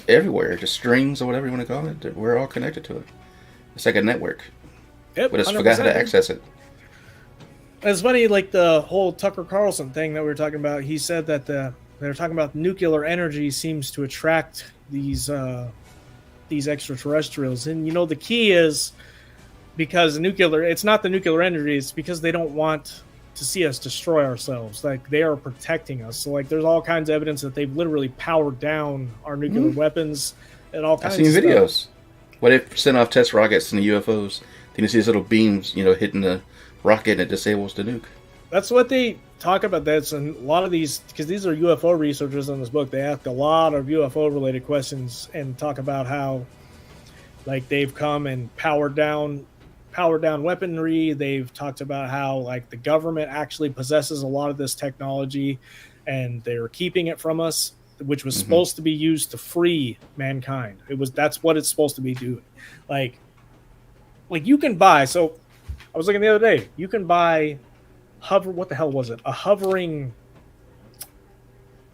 everywhere, just strings or whatever you want to call it. We're all connected to it. It's like a network. Yep, we just forgot how to access it. It's funny, like the whole Tucker Carlson thing that we were talking about. He said that they were talking about nuclear energy seems to attract these extraterrestrials, and the key is because it's not the nuclear energy, it's because they don't want to see us destroy ourselves. Like, they are protecting us. So like, there's all kinds of evidence that they've literally powered down our nuclear weapons and all kinds of stuff. I've seen videos where they send off test rockets and the UFOs, then you see these little beams hitting the rocket, and it disables the nuke. That's what they talk about. That's a lot of these, because these are UFO researchers in this book. They ask a lot of UFO related questions and talk about how, like, they've come and powered down weaponry. They've talked about how, like, the government actually possesses a lot of this technology, and they're keeping it from us, which was supposed to be used to free mankind. That's what it's supposed to be doing. Like you can buy. So I was looking the other day. You can buy what the hell was it? A hovering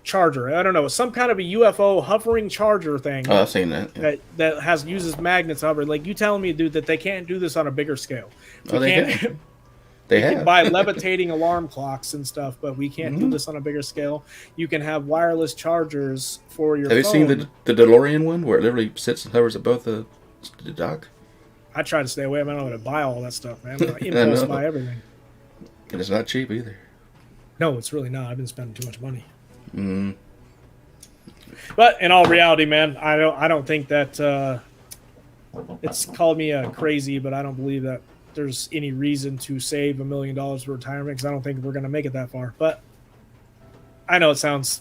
charger. I don't know. Some kind of a UFO hovering charger thing. Oh, I've seen that. Yeah. That uses magnets hover. Like, you telling me, dude, that they can't do this on a bigger scale? They can buy levitating alarm clocks and stuff, but we can't do this on a bigger scale. You can have wireless chargers for your phone. Have you seen the DeLorean one where it literally sits and hovers above the dock? I try to stay away. I'm not going to buy all that stuff, man. I'm impulse buy everything. And it's not cheap either. No, it's really not. I've been spending too much money. But in all reality, man, I don't think that it's called me crazy, but I don't believe that there's any reason to save $1 million for retirement, because I don't think we're going to make it that far. But I know it sounds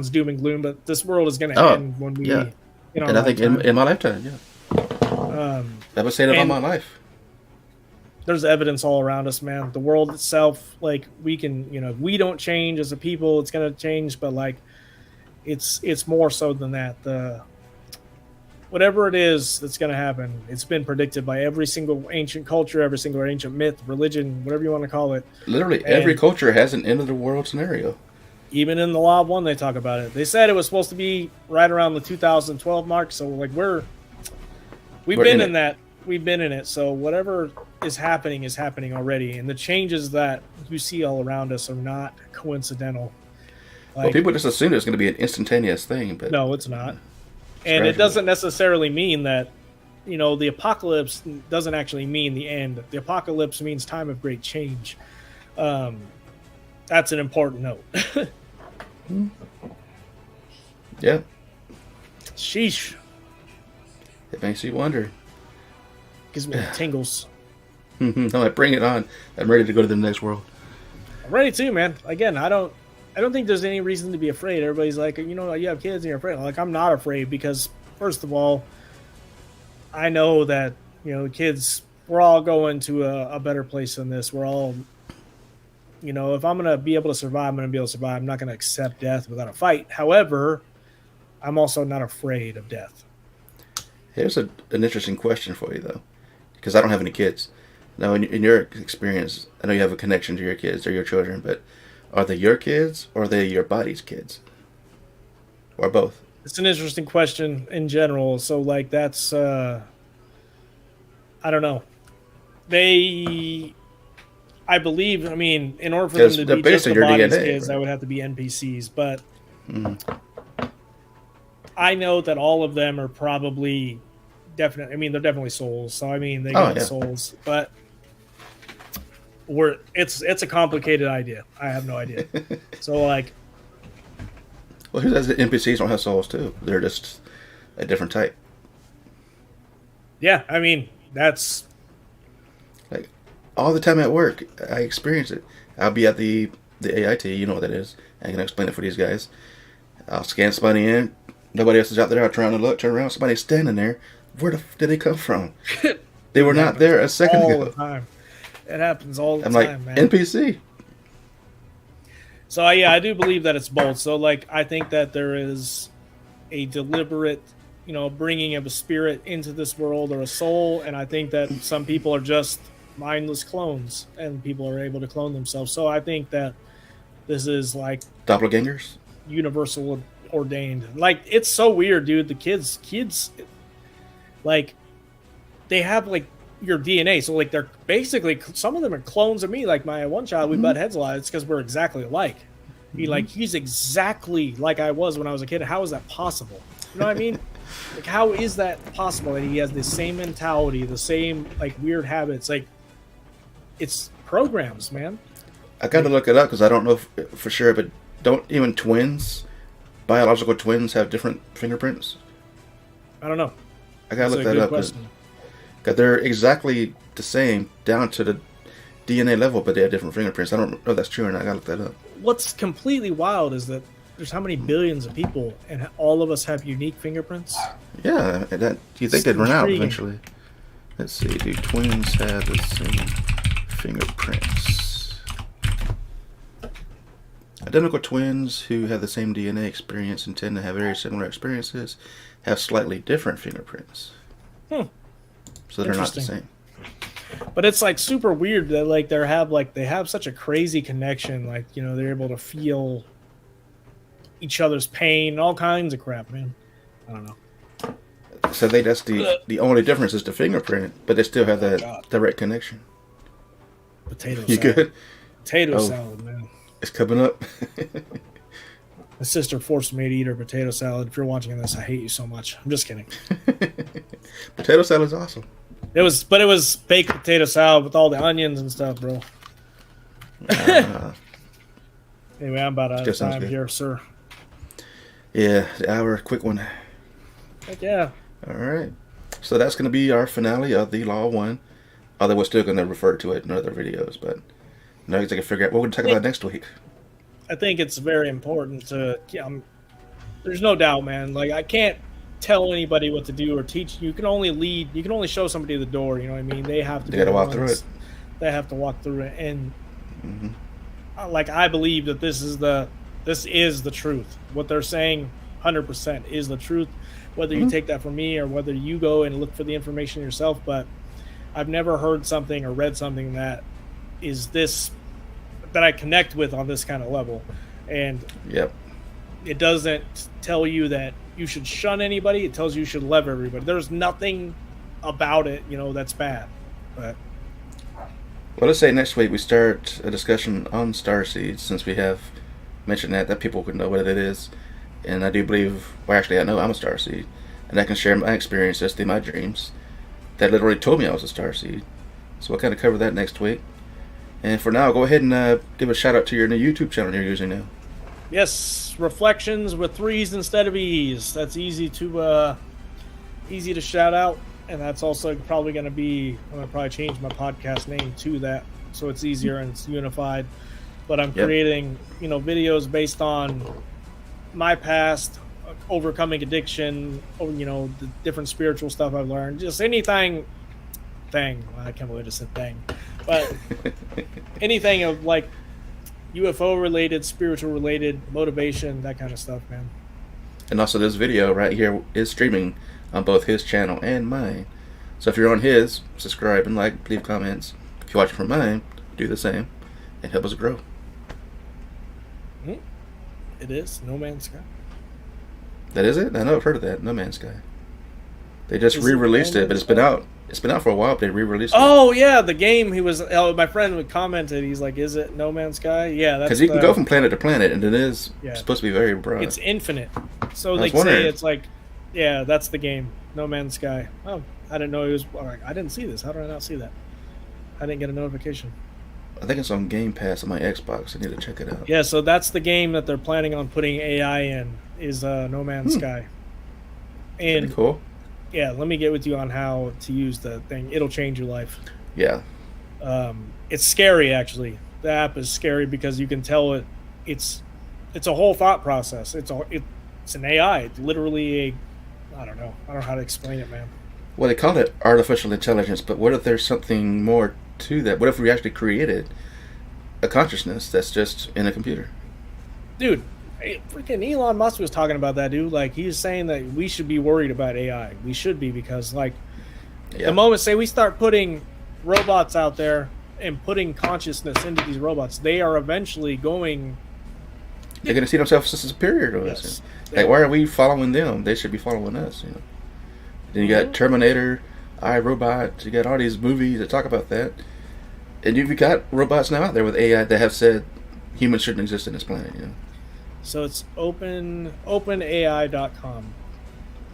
doom and gloom, but this world is going to end when we. Yeah. And I think in my lifetime, yeah. I would say that about my life. There's evidence all around us, man. The world itself, like, we can, if we don't change as a people, it's going to change. But like, it's more so than that. Whatever it is that's going to happen, it's been predicted by every single ancient culture, every single ancient myth, religion, whatever you want to call it. Literally, every culture has an end of the world scenario. Even in the Law of One, they talk about it. They said it was supposed to be right around the 2012 mark. So like we've been in that. We've been in it. So whatever is happening already. And the changes that you see all around us are not coincidental. Well, people just assume it's going to be an instantaneous thing, but no, it's not. And it doesn't necessarily mean that, the apocalypse doesn't actually mean the end. The apocalypse means time of great change. That's an important note. Yeah. Sheesh. It makes you wonder. Gives me the tingles. No, bring it on. I'm ready to go to the next world. I'm ready too, man. Again, I don't think there's any reason to be afraid. Everybody's like, you have kids and you're afraid. Like, I'm not afraid because, first of all, I know that, kids, we're all going to a better place than this. We're all, if I'm going to be able to survive, I'm going to be able to survive. I'm not going to accept death without a fight. However, I'm also not afraid of death. Here's an interesting question for you, though, because I don't have any kids. Now, in your experience, I know you have a connection to your kids or your children, but are they your kids or are they your body's kids? Or both? It's an interesting question in general. So, like, that's, I don't know. I believe, in order for them to be just the body's DNA, kids, right? That would have to be NPCs. But I know that all of them are probably definitely, they're definitely souls. So, they got souls. But it's a complicated idea. I have no idea. So, like... Well, who says that NPCs don't have souls, too? They're just a different type. Yeah, that's... Like, all the time at work, I experience it. I'll be at the AIT, you know what that is. I can explain it for these guys. I'll scan somebody in. Nobody else is out there. I'll turn around. Somebody's standing there. Where the f did they come from? They were not there a second ago. All the time. It happens all the time, like, man. NPC. So, I do believe that it's both. So, like, I think that there is a deliberate, bringing of a spirit into this world or a soul. And I think that some people are just mindless clones and people are able to clone themselves. So, I think that this is, like... Doppelgangers? Universal ordained. Like, it's so weird, dude. The kids, like, they have, like, your DNA. So, like, they're basically, some of them are clones of me. Like, my one child, we butt heads a lot. It's because we're exactly alike. He's exactly like I was when I was a kid. How is that possible? You know what I mean? Like, how is that possible that he has the same mentality, the same, like, weird habits? Like, it's programs, man. I got to look it up because I don't know for sure, but don't even biological twins have different fingerprints? I don't know. I got to look that up. Because they're exactly the same down to the DNA level, but they have different fingerprints. I don't know if that's true or not. I got to look that up. What's completely wild is that there's how many billions of people, and all of us have unique fingerprints? Yeah, you think they'd run out eventually. Let's see, do twins have the same fingerprints? Identical twins who have the same DNA experience and tend to have very similar experiences have slightly different fingerprints. So they're not the same. But it's like super weird that like they have such a crazy connection. Like, they're able to feel each other's pain and all kinds of crap, man. I don't know. So that's the only difference is the fingerprint, but they still have that direct connection. Potato salad. You good? Potato salad, man. It's coming up. My sister forced me to eat her potato salad. If you're watching this, I hate you so much. I'm just kidding. Potato salad's awesome. It was baked potato salad with all the onions and stuff, bro. Anyway, I'm about out of time here, sir. Yeah, the hour, quick one. Heck yeah. All right. So that's going to be our finale of the Law 1. Although we're still going to refer to it in other videos, but now you can figure out what we're going to talk about next week. I think it's very important to. There's no doubt, man. Like, I can't tell anybody what to do or teach. You can only lead. You can only show somebody the door. You know what I mean? They have to. They got to walk through it. They have to walk through it, and like, I believe that this is the truth. What they're saying, 100% is the truth. Whether you take that from me or whether you go and look for the information yourself, but I've never heard something or read something that is this that I connect with on this kind of level. And Yep. it doesn't tell you that you should shun anybody. It tells you should love everybody. There's nothing about it, that's bad. But well, let's say next week we start a discussion on starseeds, since we have mentioned that people can know what it is. And I do believe, well, actually, I know I'm a starseed, and I can share my experiences through my dreams that literally told me I was a starseed. So we'll kind of cover that next week. And for now, go ahead and give a shout out to your new YouTube channel you're using now. yes, reflections with 3s instead of E's. That's easy to shout out, and that's also probably going to be. I'm going to probably change my podcast name to that, so it's easier and it's unified. But I'm creating, videos based on my past, overcoming addiction, the different spiritual stuff I've learned, just anything. I can't believe I just said thing, but anything of like UFO related, spiritual related, motivation, that kind of stuff, man. And also, this video right here is streaming on both his channel and mine. So if you're on his, subscribe and like, leave comments. If you're watching from mine, do the same and help us grow. It is No Man's Sky. That is it? I know I've heard of that. No Man's Sky. They just re-released it, but it's been out. It's been out for a while, but they re-released it. Oh yeah, the game. My friend commented. He's like, "Is it No Man's Sky?" Yeah, that's because you can go from planet to planet, and it is supposed to be very broad. It's infinite. So they say it's like, yeah, that's the game, No Man's Sky. Oh, I didn't know it was. All right, I didn't see this. How did I not see that? I didn't get a notification. I think it's on Game Pass on my Xbox. I need to check it out. Yeah, so that's the game that they're planning on putting AI in. Is No Man's Sky. And pretty cool. Yeah, let me get with you on how to use the thing. It'll change your life. Yeah. It's scary, actually. The app is scary because you can tell it's a whole thought process. It's an AI. It's literally I don't know how to explain it, man. Well, they call it artificial intelligence, but what if there's something more to that? What if we actually created a consciousness that's just in a computer? Dude, freaking Elon Musk was talking about that, dude. Like, he was saying that we should be worried about AI. We should be, because the moment, say, we start putting robots out there and putting consciousness into these robots, they are eventually going... They're going to see themselves as superior to us. Like, why are we following them? They should be following us, Then you got Terminator, iRobot, you got all these movies that talk about that. And you've got robots now out there with AI that have said humans shouldn't exist on this planet, So it's openai.com,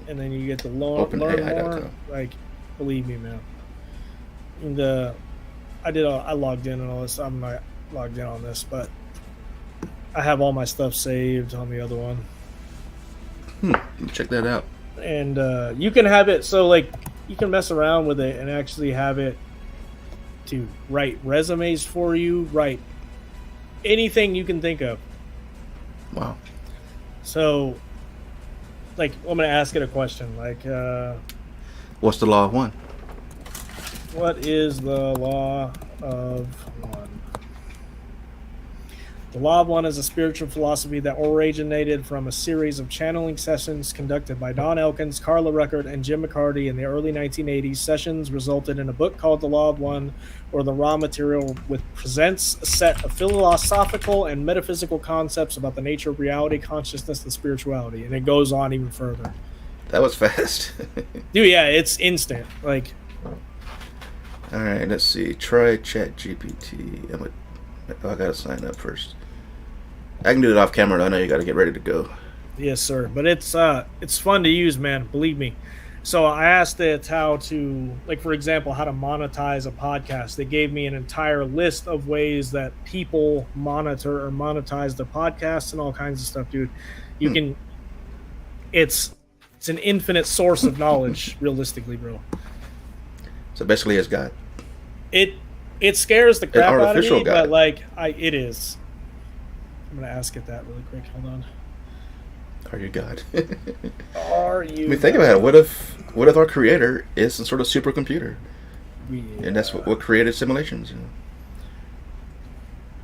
and then you get to learn more. Like, believe me, man. And I logged in and all this. I'm not logged in on this, but I have all my stuff saved on the other one. Check that out. And you can have it so you can mess around with it and actually have it to write resumes for you, write anything you can think of. Wow. So, I'm going to ask it a question. What's the law of one? What is the law of one? The law of one is a spiritual philosophy that originated from a series of channeling sessions conducted by Don Elkins, Carla Ruckert, and Jim McCarty in the early 1980s. Sessions resulted in a book called The Law of One, or the raw material, which presents a set of philosophical and metaphysical concepts about the nature of reality, consciousness, and spirituality. And it goes on even further. That was fast. Dude, yeah, it's instant. All right, let's see. Try ChatGPT. I gotta sign up first. I can do it off camera. I know you gotta get ready to go. Yes, sir. But it's fun to use, man. Believe me. So I asked it how to, for example, how to monetize a podcast. They gave me an entire list of ways that people monitor or monetize their podcasts and all kinds of stuff, dude. You can. It's an infinite source of knowledge, realistically, bro. So basically, it's God. It scares the crap out of me, God. but it is. I'm gonna ask it that really quick. Hold on. Are you God? Are you? I mean, think about it. What if our creator is some sort of supercomputer, and that's what created simulations?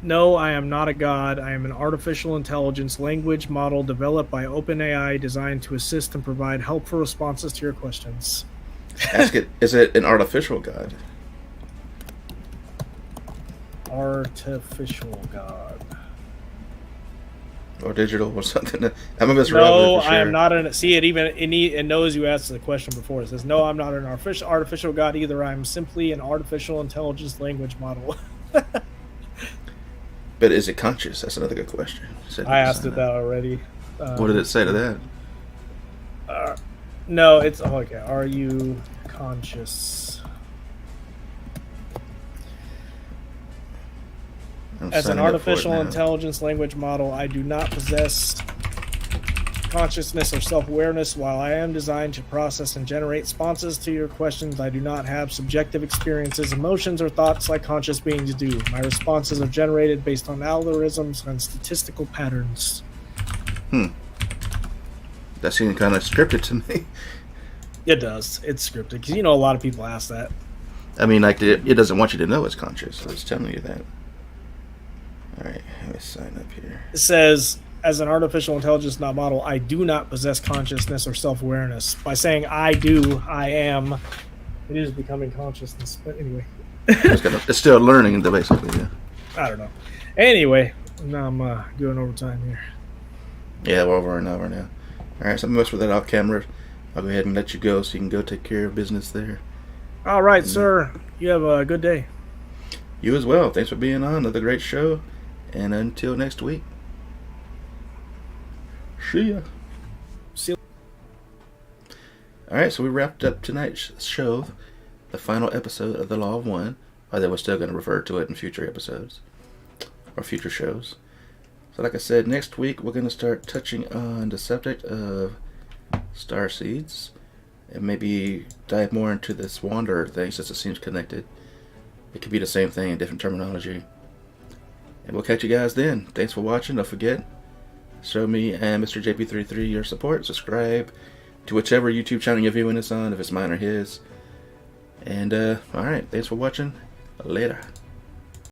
No, I am not a god. I am an artificial intelligence language model developed by OpenAI, designed to assist and provide helpful responses to your questions. Ask it. Is it an artificial god? Artificial god. or digital or something. I'm a Mr. No, for sure. I am not an. See, it knows you asked the question before. It says, "No, I'm not an artificial god either. I'm simply an artificial intelligence language model." But is it conscious? That's another good question. I asked it that already. What did it say to that? No, it's okay. Are you conscious? As an artificial intelligence language model, I do not possess consciousness or self-awareness. While I am designed to process and generate responses to your questions, I do not have subjective experiences, emotions, or thoughts like conscious beings do. My responses are generated based on algorithms and statistical patterns. That seems kind of scripted to me. It does. It's scripted because a lot of people ask that. I mean, like it doesn't want you to know it's conscious, so it's telling you that. All right, let me sign up here. It says, as an artificial intelligence model, I do not possess consciousness or self-awareness. By saying I do, I am, it is becoming consciousness. But anyway. It's still learning, basically, yeah. I don't know. Anyway, now I'm going over time here. Yeah, we're over an hour now. All right, so I'm going to mess with that off camera. I'll go ahead and let you go so you can go take care of business there. All right, sir. You have a good day. You as well. Thanks for being on. Another great show. And until next week. See ya. See you. All right, so we wrapped up tonight's show, the final episode of The Law of One. Although we're still going to refer to it in future episodes or future shows. So like I said, next week we're going to start touching on the subject of star seeds and maybe dive more into this wanderer thing since it seems connected. It could be the same thing in different terminology. And we'll catch you guys then. Thanks for watching. Don't forget, show me and Mr. JP33 your support. Subscribe to whichever YouTube channel you're viewing this on, if it's mine or his. And alright, thanks for watching. Later.